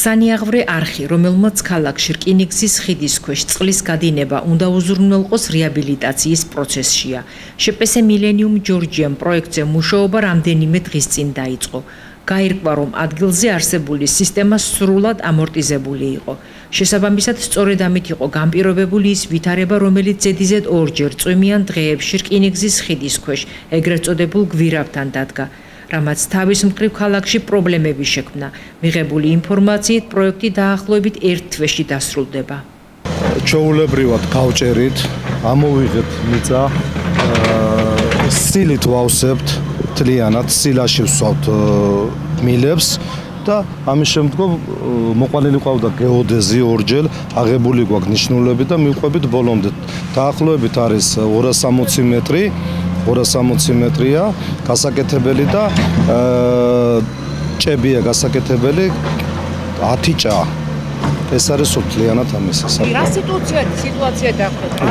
სანიაღვრე არხი, რომელმაც ქალაქში რკინიგზის ხიდის ქვეშ წყლის გადინება უნდა უზრუნველყოს რეაბილიტაციის პროცესშია. შპს მილენიუმ ჯორჯიამ პროექტზე მუშაობა რამდენიმე დღის წინ დაიწყო. გაირკვა, რომ ადგილზე არსებული სისტემა სრულად ამორტიზებული იყო. შესაბამისად, სწორედ ამით იყო განპირობებული ის ვითარება, რომელიც ზედიზედ ორჯერ წვიმიან დღეებში რკინიგზის ხიდის ქვეშ, ეგრეთ წოდებულ გვირავთან დადგა. რამაც თავის მხრივ ქალაქში პრობლემები შექმნა. მიღებული ინფორმაციით, პროექტი დაახლოებით ერთ თვეში დასრულდება. ჩვეულებრივად გავჭერით, ამოვიღეთ მიწა, სილით ვავსებთ, მთლიანად სილაში ვსვავთ მილებს და ამის შემდგომ მოყვანილი ყავდა გეოდეზი ორჯერ, აღებული გვაქვს ნიშნულები და მივყვებით ბოლომდე. დაახლოებით არის 260 მეტრი. 260 მეტრია გასაკეთებელი და ჭებია გასაკეთებელი 10 ჭა. ეს არის სულთლიანად ამისი. რა სიტუაცია დახვეწა?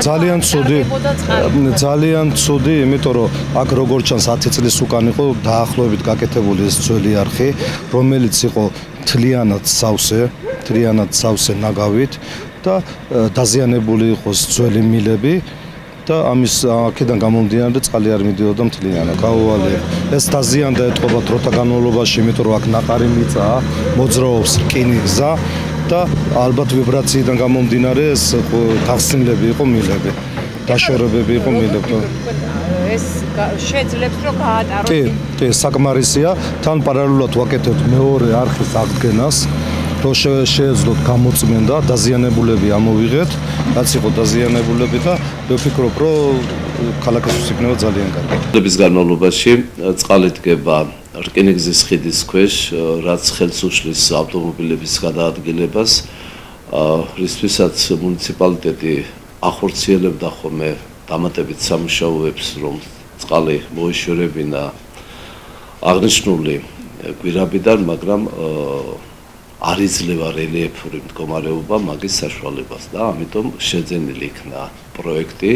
ძალიან ცუდი, იმიტომ რომ აქ როგორც ჩანს 10 წლის უკან იყო დაახლოებით გაკეთებული ეს ძველი არხი, რომელიც იყო მთლიანად სავსე ნაგავით და დაზიანებული იყო ძველი მილები. და ამის აქედან გამომდინარე წყალი არ მიდიოდა მთლიანად. გაუვალე ეს დაზიანდა ეთყობა დროთა განმავლობაში, იმიტომ რომ აქ ნაყარი მიწაა, მოძრაობს რკინიგზა და ალბათ ვიბრაციიდან გამომდინარე ეს გახსნილები იყო მილები, დაშორებები იყო მილებთან. ეს შეძლებს რომ გაატაროთ. კი, საკმარისია. თან პარალელურად ვაკეთებთ მეორე არხის აღდგენას. რომ შეეძლოთ გამოწმენდა, დაზიანებულები ამოვიღეთ, რაც იყო დაზიანებულები და ვფიქრობ, რომ ქალაქისთვის იქნება ძალიან კარგი. წლების განმავლობაში წყალი დგება რკინიგზის ხიდის ქვეშ, რაც ხელს უშლის ავტომობილების გადაადგილებას, რისთვისაც მუნიციპალიტეტი ახორციელებდა ხოლმე დამატებით სამუშაოებს, რომ წყალი მოეშორებინა აღნიშნული გვირაბიდან, მაგრამ არ იძლევა რელიეფური მდგომარეობა მაგის საშუალებას და ამიტომ შეძენილი იქნა პროექტი,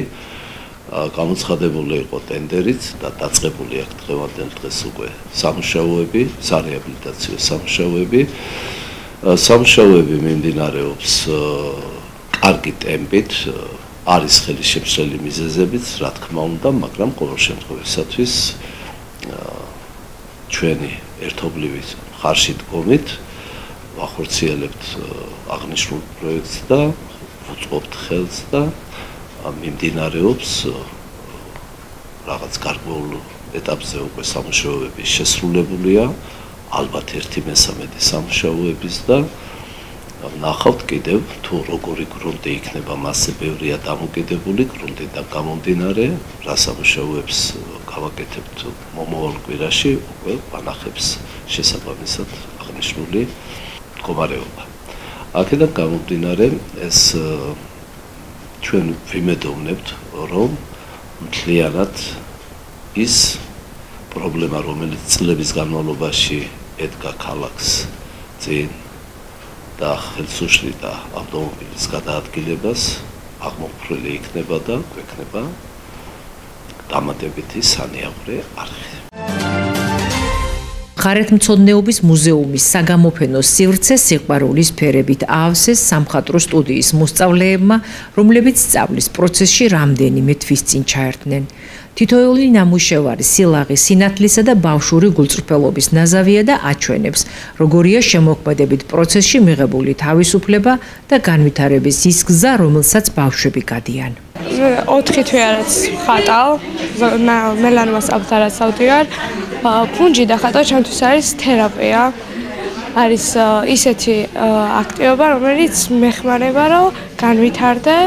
გამოცხადებული იყო ტენდერიც და დაწყებული აქ დღევანდელ დღეს უკვე სამუშაოები, სარეაბილიტაციო სამუშაოები. სამუშაოები მიმდინარეობს კარგი ტემპით, არის ხელისშემშლელი მიზეზებიც, რა თქმა უნდა, მაგრამ ყოველ შემთხვევისათვის ჩვენი ერთობლივი ხარში დგომით ვახორციელებთ აღნიშნულ პროექტს და ვუწყობთ ხელს და მიმდინარეობს რაღაც გარკვეულ ეტაპზე უკვე სამუშაოები შესრულებულია, ალბათ 1/3 სამუშაოების და ნახავთ კიდევ თუ როგორი გრუნტი იქნება, მასზე ბევრია დამოკიდებული გრუნტიდან გამომდინარე, რა სამუშაოებს გავაკეთებთ მომავალ კვირაში, უკვე ვანახებს შესაბამისად აღნიშნული მდგომარეობა. აქედან გამომდინარე, ეს ჩვენ ვიმედოვნებთ, რომ მთლიანად ის პრობლემა, რომელიც წლების განმავლობაში ედგა ქალაქს წინ და ხელს უშლიდა ავტომობილის გადაადგილებას, აღმოფხვრილი იქნება და გვექნება დამატებითი სანიაღვრე არხი. ხარეთმცოდნეობის მუზეუმის საგამოფენო სივრცე სიყვარულის ფერებით აავსეს სამხატვრო სტუდიის მოსწავლეებმა, რომლებიც სწავლის პროცესში რამდენიმე თვის წინ ჩაერთნენ. თითოეული ნამუშევარი სილაღის, სინათლისა და ბავშვური გულწრფელობის ნაზავია და აჩვენებს, როგორია შემოქმედებით პროცესში მიღებული თავისუფლება და განვითარების ის გზა, რომელსაც ბავშვები გადიან. 4 თვე არაც ხატავ, მელან მასწავლეთ არაც ავდივარ. ფუნჯი და ხატვა ჩემთვის არის თერაპია. არის ისეთი აქტივობა, რომელიც მეხმარება, რომ განვითარდე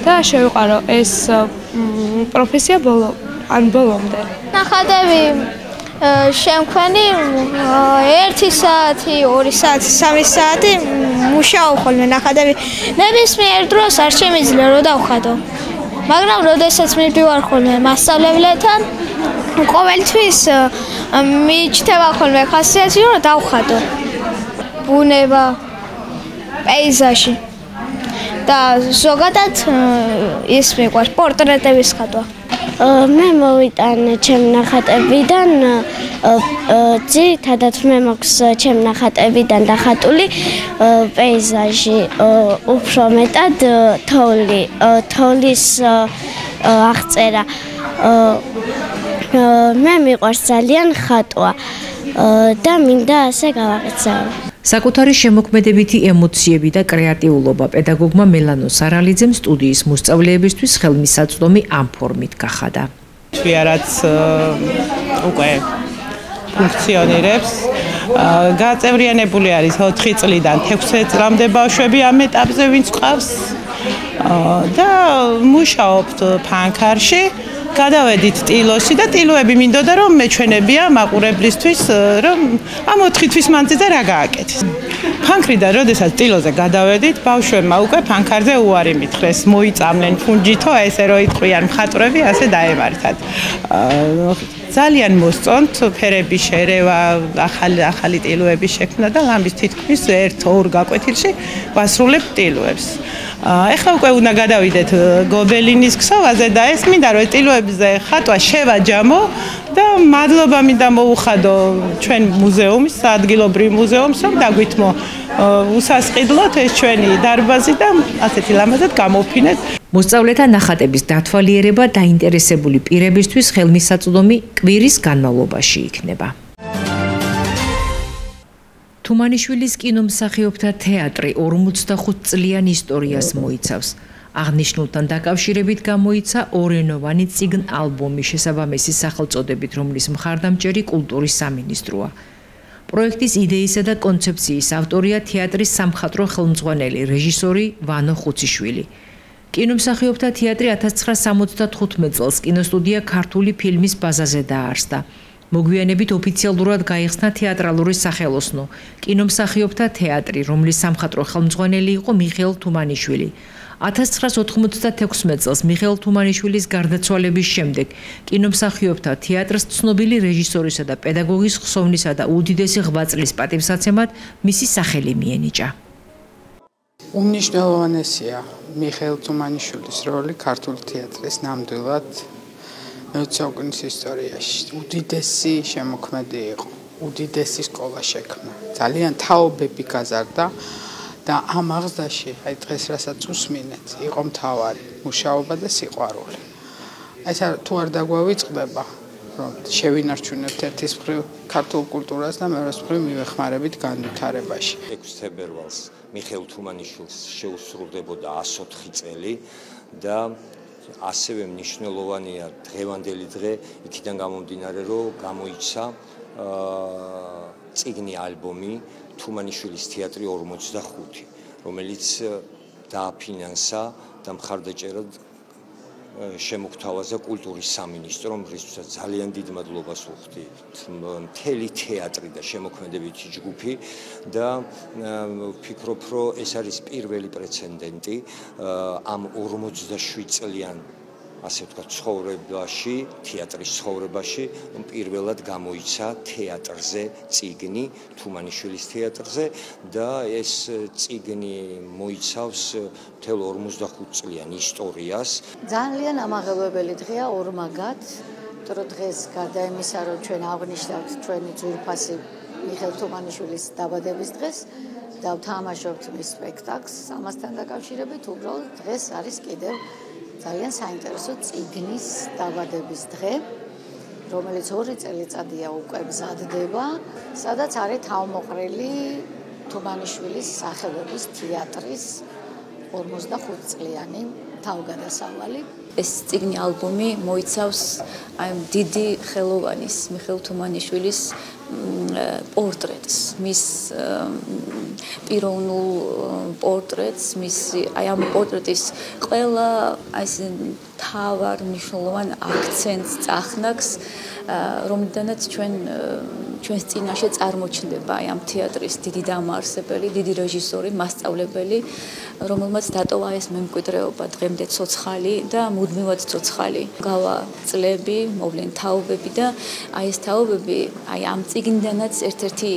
და შევიყვარო ეს პროფესია ბოლომდე. ნახატები შემქმენი 1 საათი, 2 საათი, 3 საათი მუშაობ ხოლმე ნახატები. ნებისმიერ დროს არ შემიძლია რომ დავხატო. მაგრამ როდესაც მივდივარ ხოლმე მასწავლებლებთან, ყოველთვის მიჩნდება ხოლმე ხასიათი რომ დავხატო. ბუნება, პეიზაჟი და ზოგადად ის მიყვარს პორტრეტების ხატვა. მე მოვიტანე ჩემ ნახატებიდან ძირითადად მე მაქვს ჩემ ნახატებიდან დახატული პეიზაჟი, უფრო მეტად თოვლის აღწერა. მე მიყვარს ძალიან ხატვა და მინდა ასე გავაკეთო. საკუთარი შემოქმედებითი ემოციები და კრეატიულობა პედაგოგმა მელანო სარალიძემ სტუდიის მოსწავლეებისთვის ხელმისაწვდომი ამ ფორმით გახადა. რაც უკვე ფუნქციონირებს, გაწევრიანებული არის 4 წლიდან 6 წლამდე ბავშვები ამ ეტაპზე ვინც ყავს და მუშაობთ ფანქარში. გადავედით ტილოში და ტილოები მინდოდა რომ მეჩვენებია მაყურებლისთვის რომ ამ 4 თვის მანძილზე რა გააკეთეს. ფანქრიდან როდესაც ტილოზე გადავედით, ბავშვებმა უკვე ფანქარზე უარი მითხრეს, მოიწამნენ ფუნჯითო, ესე რო იტყვიან მხატვრები, ასე დაემართათ. ძალიან მოსწონთ ფერების შერევა, ახალი ტილოების შექმნა და ამის თითქმის 1-2 გაკვეთილში ვასრულებთ ტილოებს. ეხლა უკვე უნდა გადავიდეთ გობელინის ქსოვაზე და ეს მინდა რომ ტილოებზე ხატვა შევაჯამო და მადლობა მინდა მოუხადო ჩვენ მუზეუმის, ადგილობრივ მუზეუმს, რომ დაგვითმო უსასყიდლოდ ეს ჩვენი დარბაზი და ასეთი ლამაზად გამოვფინეთ. მოსწავლეთა ნახატების დათვალიერება დაინტერესებული პირებისთვის ხელმისაწვდომი კვირის განმავლობაში იქნება. თუმანიშვილის კინომსახიობთა თეატრი 45 წლიან ისტორიას მოიცავს. აღნიშნულთან დაკავშირებით გამოიცა ორენოვანი წიგნ-ალბომი შესაბამისი სახელწოდებით, რომლის მხარდამჭერი კულტურის სამინისტროა. პროექტის იდეისა და კონცეფციის ავტორია თეატრის სამხატვრო ხელმძღვანელი რეჟისორი ვანო ხუციშვილი. კინომსახიობთა თეატრი 1975 წელს კინოსტუდია ქართული ფილმის ბაზაზე დაარსდა. მოგვიანებით ოფიციალურად გაიხსნა თეატრალური სახელოსნო კინომსახიობთა თეატრი, რომლის სამხატვრო ხელმძღვანელი იყო მიხეილ თუმანიშვილი. 1996 წელს მიხეილ თუმანიშვილის გარდაცვალების შემდეგ კინომსახიობთა თეატრს ცნობილი რეჟისორისა და პედაგოგის ხსოვნისა და უდიდესი ღვაწლის პატივსაცემად მისი სახელი მიენიჭა. უმნიშვნელოვანესია მიხეილ თუმანიშვილის როლი ქართული თეატრის ნამდვილად მეოცეკვნის ისტორიაში. უდიდესი შემოქმედი იყო, უდიდესი სკოლა შექმნა. ძალიან თაობები გაზარდა და ამ აღზრდაში, აი დღეს რასაც უსმინეთ, იყო მთავარი მუშაობა და სიყვარული. ეს თუ არ დაგვავიწყდება, რომ შევინარჩუნებთ ერთის მხრივ ქართულ კულტურას და მეორეს მხრივ მივეხმარებით განვითარებაში. 6 თებერვალს მიხეილ თუმანიშვილს შეუსრულდებოდა 104 წელი და ასევე მნიშვნელოვანია დღევანდელი დღე იქიდან გამომდინარე, რომ გამოიცა წიგნი ალბომი თუმანიშვილის თეატრი 45, რომელიც დააფინანსა და მხარდაჭერად შემოგთავაზა კულტურის სამინისტრომ, რისთვისაც ძალიან დიდ მადლობას ვუხდი მთელი თეატრი და შემოქმედებითი ჯგუფი და ვფიქრობ, რომ ეს არის პირველი პრეცედენტი ამ 47 წლიან ასე ვთქვათ ცხოვრებაში, თეატრის ცხოვრებაში, პირველად გამოიცა თეატრზე წიგნი, თუმანიშვილის თეატრზე და ეს წიგნი მოიცავს მთელ 45 წლიან ისტორიას. ძალიან ამაღელვებელი დღეა ორმაგად, იმიტომ რომ დღეს გარდა იმისა, რომ ჩვენ აღნიშნავთ ჩვენი ძვირფასი მიხეილ თუმანიშვილის დაბადების დღეს და ვთამაშობთ მის სპექტაკლს, ამასთან დაკავშირებით უბრალოდ დღეს არის კიდევ ძალიან საინტერესო წიგნის დაბადების დღე, რომელიც 2 წელიწადია უკვე მზადდება, სადაც არის თავმოყრილი თუმანიშვილის სახელობის თეატრის 45 წლიანი თავგადასავალი. ეს წიგნი ალბომი მოიცავს აი დიდი ხელოვანის მიხეილ თუმანიშვილის პორტრეტს, მის პიროვნულ პორტრეტს, მის აი ამ პორტრეტის ყველა ეს თავარ მნიშვნელოვან აქცენტს წახნაგს, რომლიდანაც ჩვენს წინაშე წარმოჩნდება აი ამ თეატრის დიდი დამაარსებელი, დიდი რეჟისორი, მასწავლებელი, რომელმაც დატოვა ეს მემკვიდრეობა დღემდე ცოცხალი და მუდმივად ცოცხალი. გავა წლები, მოვლენ თაობები და აი ეს თაობები აი ამ წიგნიდანაც ერთ-ერთი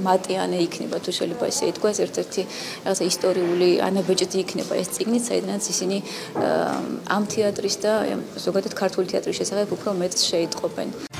მატიანე იქნება, თუ შეიძლება ესე ითქვას, ერთ-ერთი რაღაცა ისტორიული ანაბეჭდი იქნება ეს წიგნი, საიდანაც ისინი ამ თეატრის და ზოგადად ქართული თეატრის შესახებ უფრო მეტს შეიტყობენ.